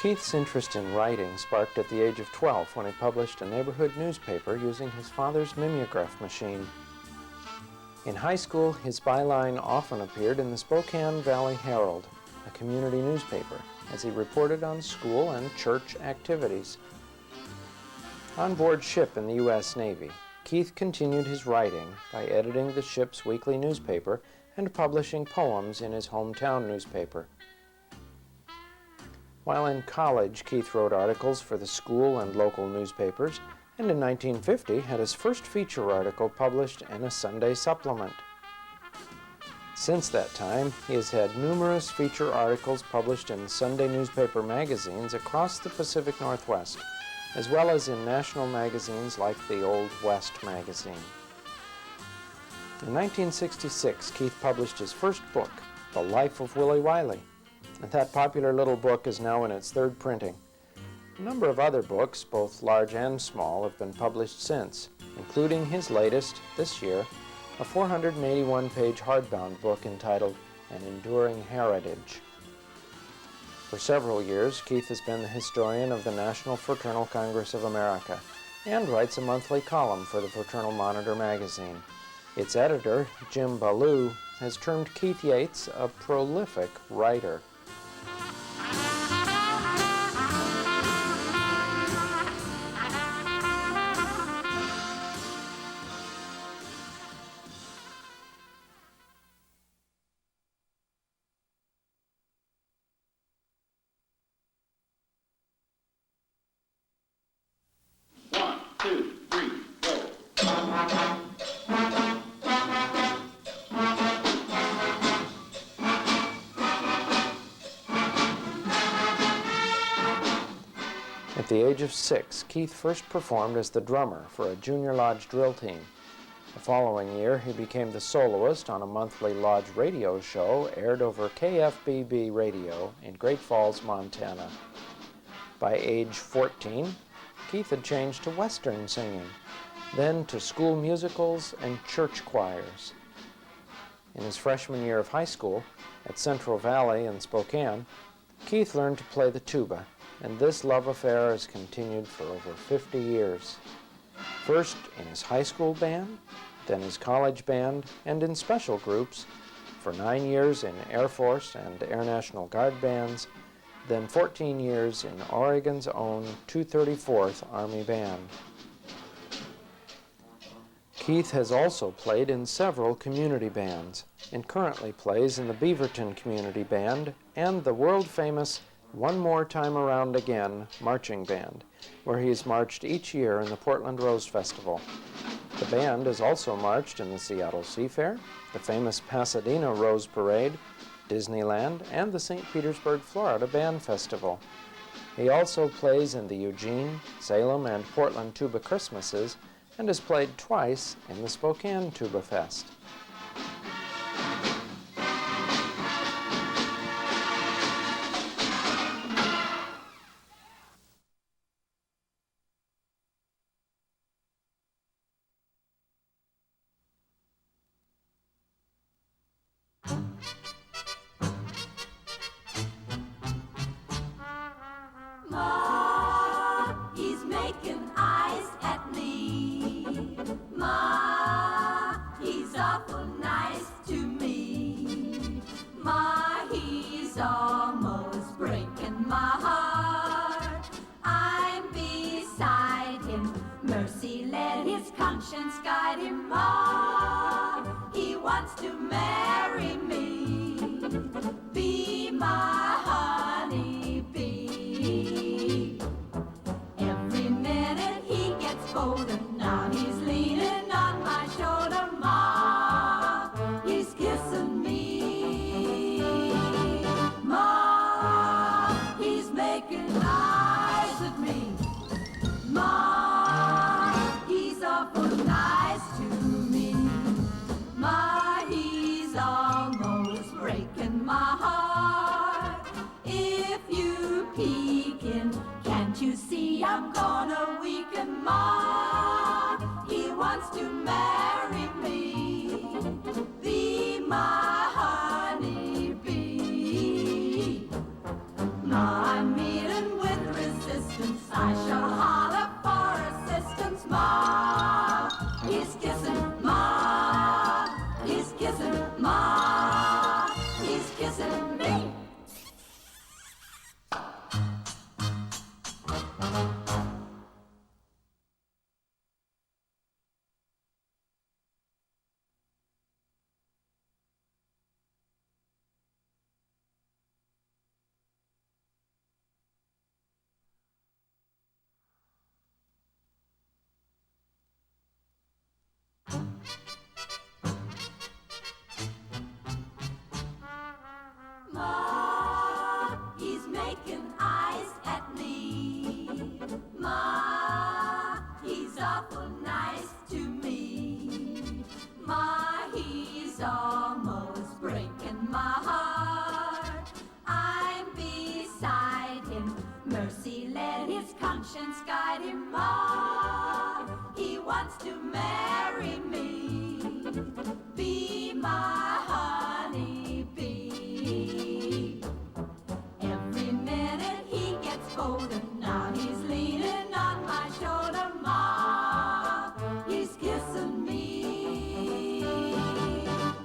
Keith's interest in writing sparked at the age of 12 when he published a neighborhood newspaper using his father's mimeograph machine. In high school, his byline often appeared in the Spokane Valley Herald, a community newspaper, as he reported on school and church activities. On board ship in the U.S. Navy, Keith continued his writing by editing the ship's weekly newspaper and publishing poems in his hometown newspaper. While in college, Keith wrote articles for the school and local newspapers, and in 1950 had his first feature article published in a Sunday supplement. Since that time, he has had numerous feature articles published in Sunday newspaper magazines across the Pacific Northwest, as well as in national magazines like the Old West magazine. In 1966, Keith published his first book, The Life of Willie Wiley, and that popular little book is now in its third printing. A number of other books, both large and small, have been published since, including his latest, this year, a 481-page hardbound book entitled An Enduring Heritage. For several years, Keith has been the historian of the National Fraternal Congress of America and writes a monthly column for the Fraternal Monitor magazine. Its editor, Jim Ballou, has termed Keith Yates a prolific writer. At the age of 6, Keith first performed as the drummer for a junior lodge drill team. The following year, he became the soloist on a monthly lodge radio show aired over KFBB radio in Great Falls, Montana. By age 14, Keith had changed to Western singing, then to school musicals and church choirs. In his freshman year of high school, at Central Valley in Spokane, Keith learned to play the tuba, and this love affair has continued for over 50 years. First in his high school band, then his college band, and in special groups, for 9 years in Air Force and Air National Guard bands, then 14 years in Oregon's own 234th Army Band. Keith has also played in several community bands and currently plays in the Beaverton Community Band and the world-famous One More Time Around Again marching band, where he has marched each year in the Portland Rose Festival. The band has also marched in the Seattle Seafair, the famous Pasadena Rose Parade, Disneyland, and the St. Petersburg, Florida Band Festival. He also plays in the Eugene, Salem, and Portland Tuba Christmases, and has played twice in the Spokane Tuba Fest. Guide him, Ma. He wants to marry me, be my honey bee. Every minute he gets bolder, now he's leaning on my shoulder, Ma. He's kissing me, Ma. He's making eyes at me, Ma. I'm gonna weaken, Ma. He wants to marry me, be my honey bee. Ma, I'm meeting let his conscience guide him. Ma, he wants to marry me. Be my honey bee. Every minute he gets bolder. Now he's leaning on my shoulder. Ma, he's kissing me.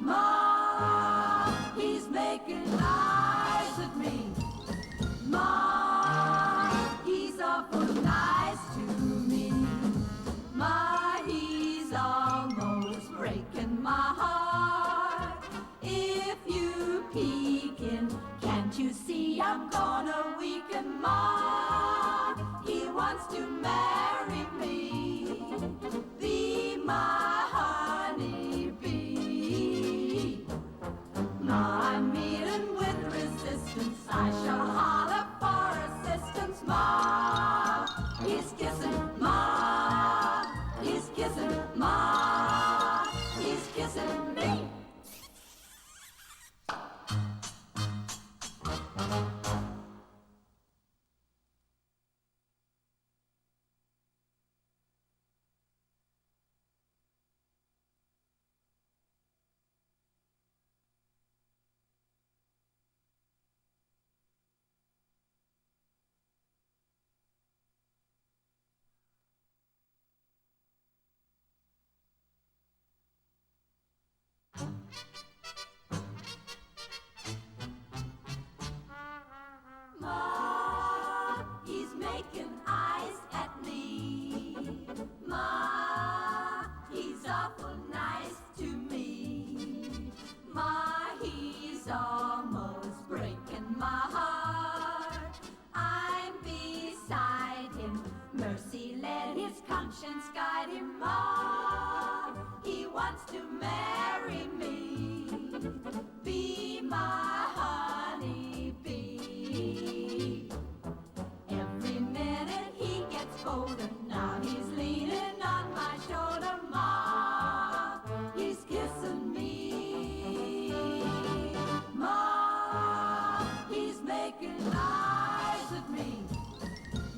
Ma, he's making eyes at me. Ma, he's awful nice to me. Ma, he's almost breaking my heart. If you peeking, can't you see I'm gonna weaken? Ma, he wants to marry me. Be my honey bee. Ma, I'm meeting with resistance. I shall holler for assistance. Ma, he's kissing. Ma, he's kissing. Ma, he's kissing me. Ma, he's making eyes at me. Ma, he's awful nice to me. Ma, he's almost breaking my heart. I'm beside him. Mercy, let his conscience guide him. Ma, he wants to marry me. Be my honey bee. Every minute he gets bolder. Now he's leaning on my shoulder. Ma, he's kissing me. Ma, he's making eyes at me.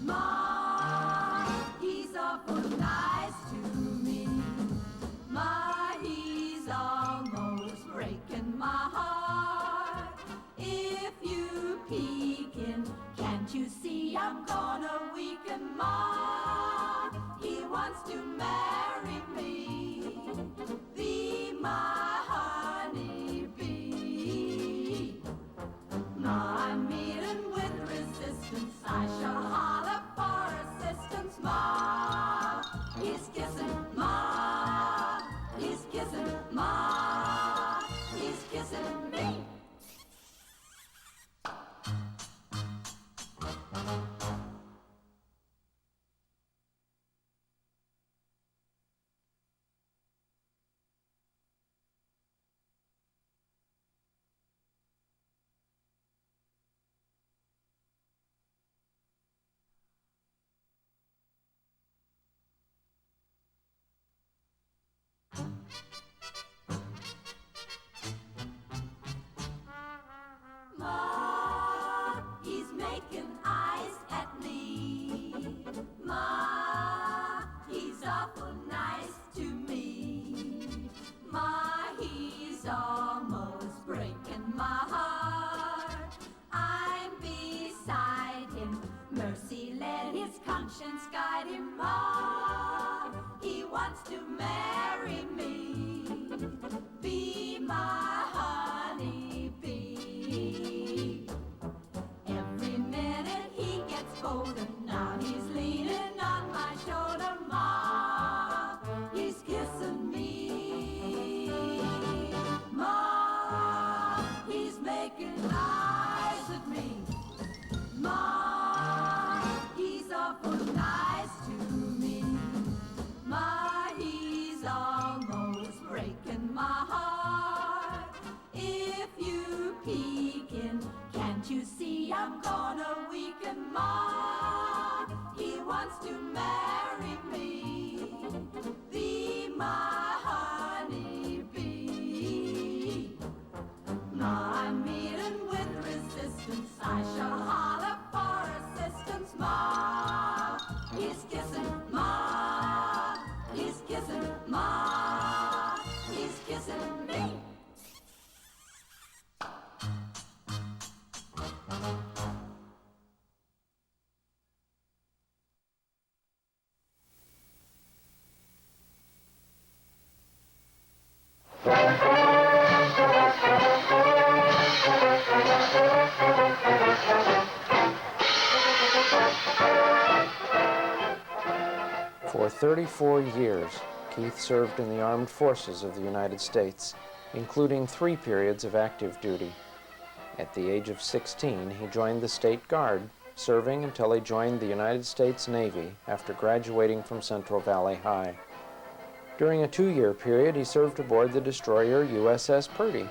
Ma, he's awful nice to me. Ma, he's almost breaking my heart. If you peeking, can't you see I'm gonna weaken? Ma, he wants to marry me. Be my honey bee. Ma, I'm meeting with resistance. I shall holler for assistance. Ma, he's kissing. Ma, he's kissing. Ma, he's kissing me. Ma, he's making eyes at me. Ma, he's awful nice to me. Ma, he's almost breaking my heart. I'm beside him. Mercy, let his conscience guide him. Ma, he wants to marry me. Be my honey bee. Every minute he gets bolder. Now he's leaning on my shoulder. Ma, he's kissing me. Ma, he's making eyes at me. Ma, he's awful nice to me. Ma, he's almost breaking my heart. If you peeking, can't you see I'm gonna weaken? Ma, he wants to marry me. Be my honey bee. Ma, I'm meeting with resistance. I shall holler for assistance. Ma, He's kissing Ma. He's kissing Ma. He's kissing me. For 34 years, Keith served in the armed forces of the United States, including 3 periods of active duty. At the age of 16, he joined the State Guard, serving until he joined the United States Navy after graduating from Central Valley High. During a 2-year period, he served aboard the destroyer USS Purdy,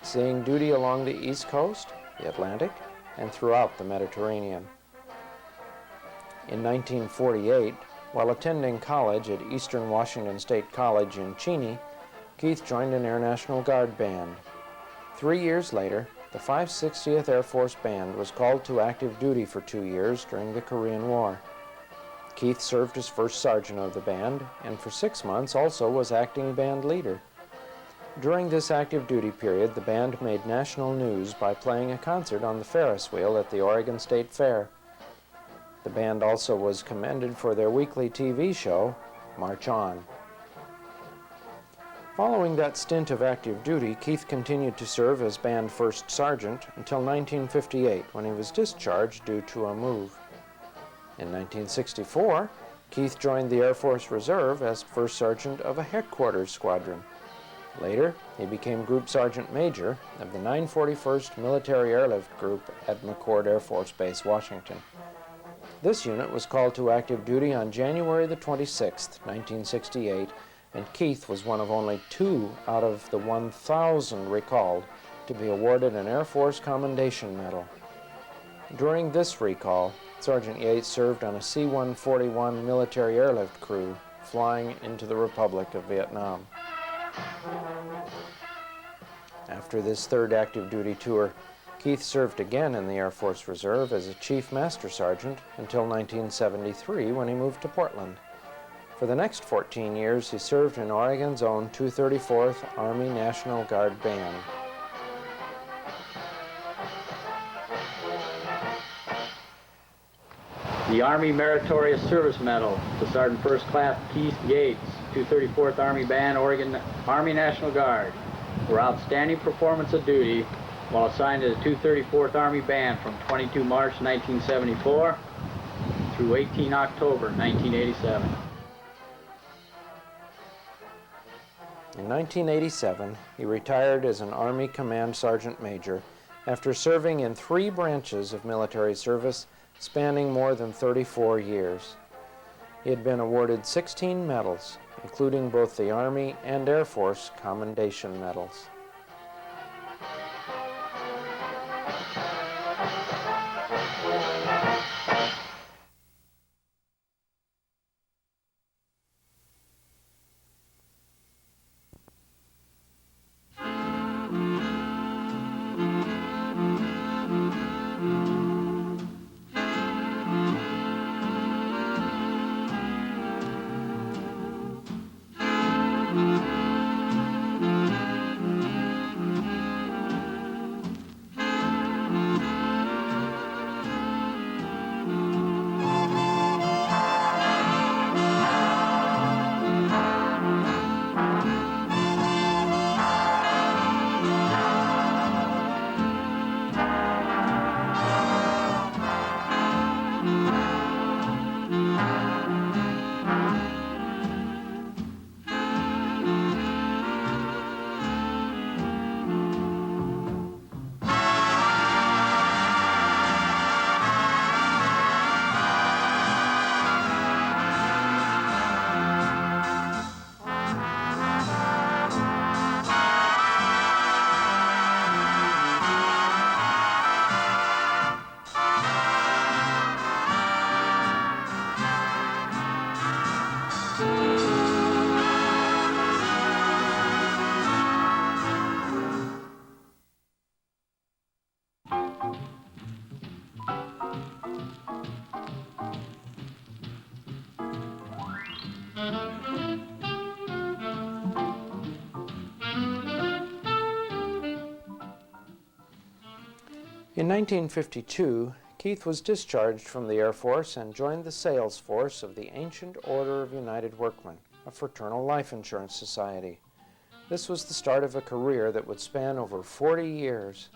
seeing duty along the East Coast, the Atlantic, and throughout the Mediterranean. In 1948, while attending college at Eastern Washington State College in Cheney, Keith joined an Air National Guard band. 3 years later, the 560th Air Force Band was called to active duty for 2 years during the Korean War. Keith served as first sergeant of the band, and for 6 months also was acting band leader. During this active duty period, the band made national news by playing a concert on the Ferris wheel at the Oregon State Fair. The band also was commended for their weekly TV show, March On. Following that stint of active duty, Keith continued to serve as band first sergeant until 1958, when he was discharged due to a move. In 1964, Keith joined the Air Force Reserve as first sergeant of a headquarters squadron. Later, he became Group Sergeant Major of the 941st Military Airlift Group at McChord Air Force Base, Washington. This unit was called to active duty on January the 26th, 1968, and Keith was one of only 2 out of the 1,000 recalled to be awarded an Air Force Commendation Medal. During this recall, Sergeant Yates served on a C-141 military airlift crew flying into the Republic of Vietnam. After this 3rd active duty tour, Keith served again in the Air Force Reserve as a Chief Master Sergeant until 1973, when he moved to Portland. For the next 14 years, he served in Oregon's own 234th Army National Guard Band. The Army Meritorious Service Medal to Sergeant First Class Keith Yates, 234th Army Band, Oregon Army National Guard, for outstanding performance of duty while assigned to the 234th Army Band from 22 March 1974 through 18 October 1987. In 1987, he retired as an Army Command Sergeant Major after serving in 3 branches of military service spanning more than 34 years. He had been awarded 16 medals, including both the Army and Air Force Commendation Medals. In 1952, Keith was discharged from the Air Force and joined the sales force of the Ancient Order of United Workmen, a fraternal life insurance society. This was the start of a career that would span over 40 years.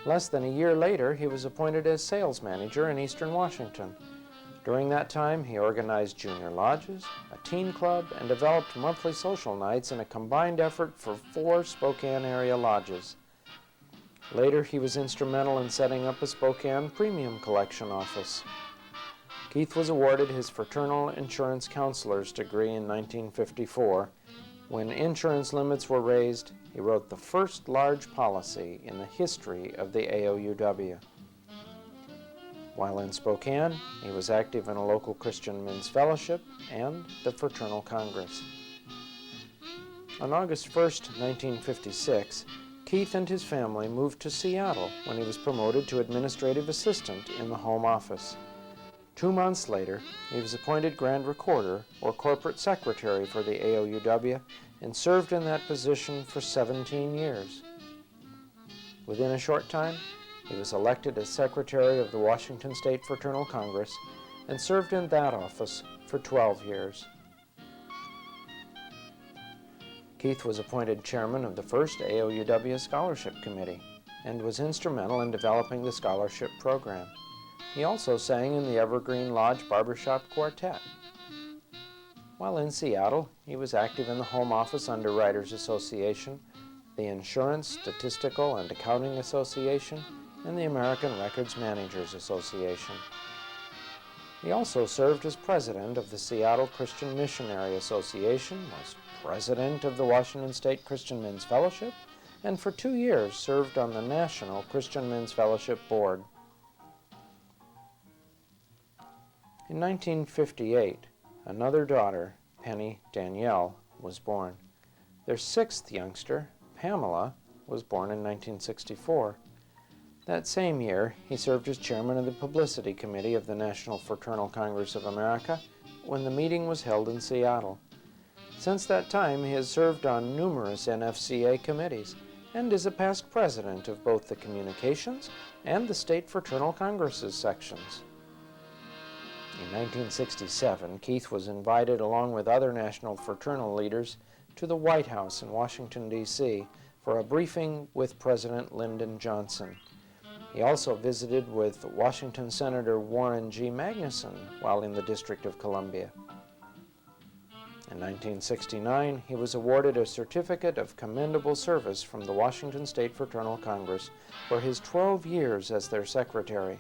Less than a year later, he was appointed as sales manager in Eastern Washington. During that time, he organized junior lodges, a teen club, and developed monthly social nights in a combined effort for 4 Spokane area lodges. Later, he was instrumental in setting up a Spokane premium collection office. Keith was awarded his Fraternal Insurance Counselor's degree in 1954. When insurance limits were raised, he wrote the first large policy in the history of the AOUW. While in Spokane, he was active in a local Christian Men's Fellowship and the Fraternal Congress. On August 1, 1956, Keith and his family moved to Seattle when he was promoted to administrative assistant in the home office. 2 months later, he was appointed Grand Recorder or Corporate Secretary for the AOUW and served in that position for 17 years. Within a short time, he was elected as Secretary of the Washington State Fraternal Congress and served in that office for 12 years. Keith was appointed chairman of the first AOUW Scholarship Committee and was instrumental in developing the scholarship program. He also sang in the Evergreen Lodge Barbershop Quartet. While in Seattle, he was active in the Home Office Underwriters Association, the Insurance, Statistical, and Accounting Association, and the American Records Managers Association. He also served as president of the Seattle Christian Missionary Association, was president of the Washington State Christian Men's Fellowship, and for 2 years served on the National Christian Men's Fellowship Board. In 1958, another daughter, Penny Danielle, was born. Their 6th youngster, Pamela, was born in 1964. That same year, he served as chairman of the Publicity Committee of the National Fraternal Congress of America when the meeting was held in Seattle. Since that time, he has served on numerous NFCA committees and is a past president of both the Communications and the State Fraternal Congresses sections. In 1967, Keith was invited along with other national fraternal leaders to the White House in Washington, D.C. for a briefing with President Lyndon Johnson. He also visited with Washington Senator Warren G. Magnuson while in the District of Columbia. In 1969, he was awarded a Certificate of Commendable Service from the Washington State Fraternal Congress for his 12 years as their secretary.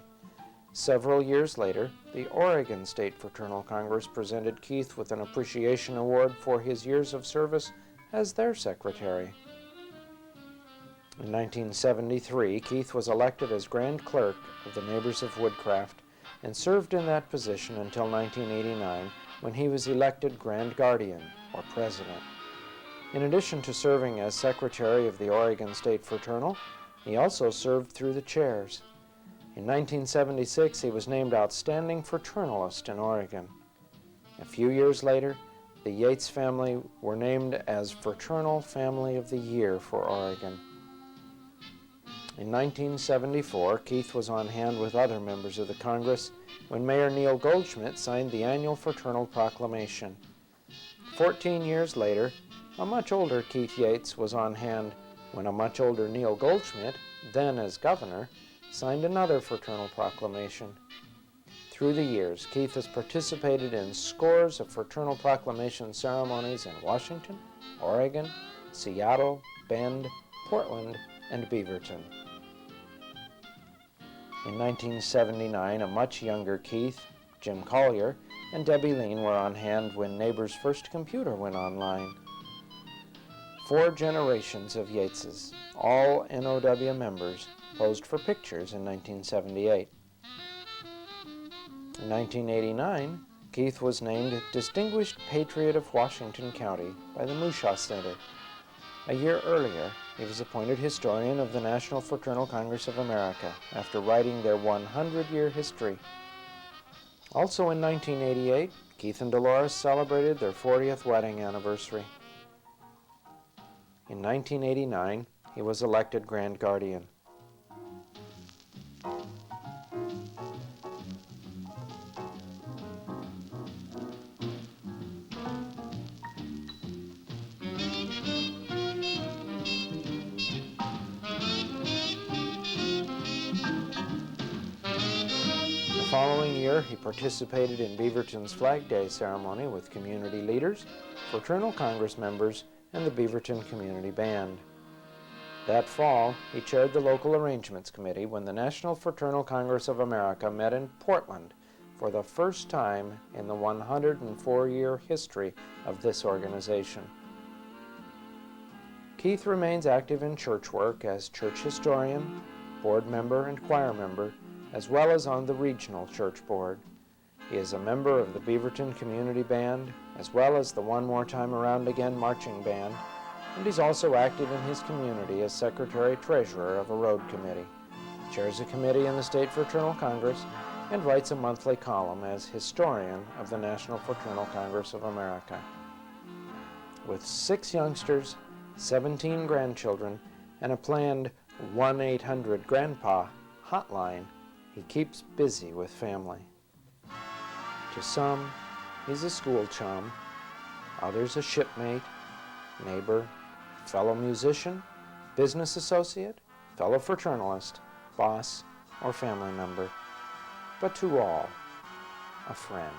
Several years later, the Oregon State Fraternal Congress presented Keith with an appreciation award for his years of service as their secretary. In 1973, Keith was elected as Grand Clerk of the Neighbors of Woodcraft and served in that position until 1989, when he was elected Grand Guardian, or President. In addition to serving as Secretary of the Oregon State Fraternal, he also served through the chairs. In 1976, he was named Outstanding Fraternalist in Oregon. A few years later, the Yates family were named as Fraternal Family of the Year for Oregon. In 1974, Keith was on hand with other members of the Congress when Mayor Neil Goldschmidt signed the annual Fraternal Proclamation. 14 years later, a much older Keith Yates was on hand when a much older Neil Goldschmidt, then as governor, signed another Fraternal Proclamation. Through the years, Keith has participated in scores of Fraternal Proclamation ceremonies in Washington, Oregon, Seattle, Bend, Portland, and Beaverton. In 1979, a much younger Keith, Jim Collier, and Debbie Lean were on hand when Neighbor's first computer went online. 4 generations of Yateses, all NOW members, posed for pictures in 1978. In 1989, Keith was named Distinguished Patriot of Washington County by the Mushaw Center. A year earlier, he was appointed historian of the National Fraternal Congress of America after writing their 100-year history. Also in 1988, Keith and Dolores celebrated their 40th wedding anniversary. In 1989, he was elected Grand Guardian. following year, he participated in Beaverton's Flag Day ceremony with community leaders, Fraternal Congress members, and the Beaverton Community Band. That fall, he chaired the local arrangements committee when the National Fraternal Congress of America met in Portland for the first time in the 104-year history of this organization. Keith remains active in church work as church historian, board member, and choir member, as well as on the regional church board. He is a member of the Beaverton Community Band, as well as the One More Time Around Again marching band, and he's also active in his community as secretary-treasurer of a road committee, chairs a committee in the State Fraternal Congress, and writes a monthly column as historian of the National Fraternal Congress of America. With 6 youngsters, 17 grandchildren, and a planned 1-800-GRANDPA hotline, he keeps busy with family. To some, he's a school chum, others a shipmate, neighbor, fellow musician, business associate, fellow fraternalist, boss, or family member, but to all, a friend.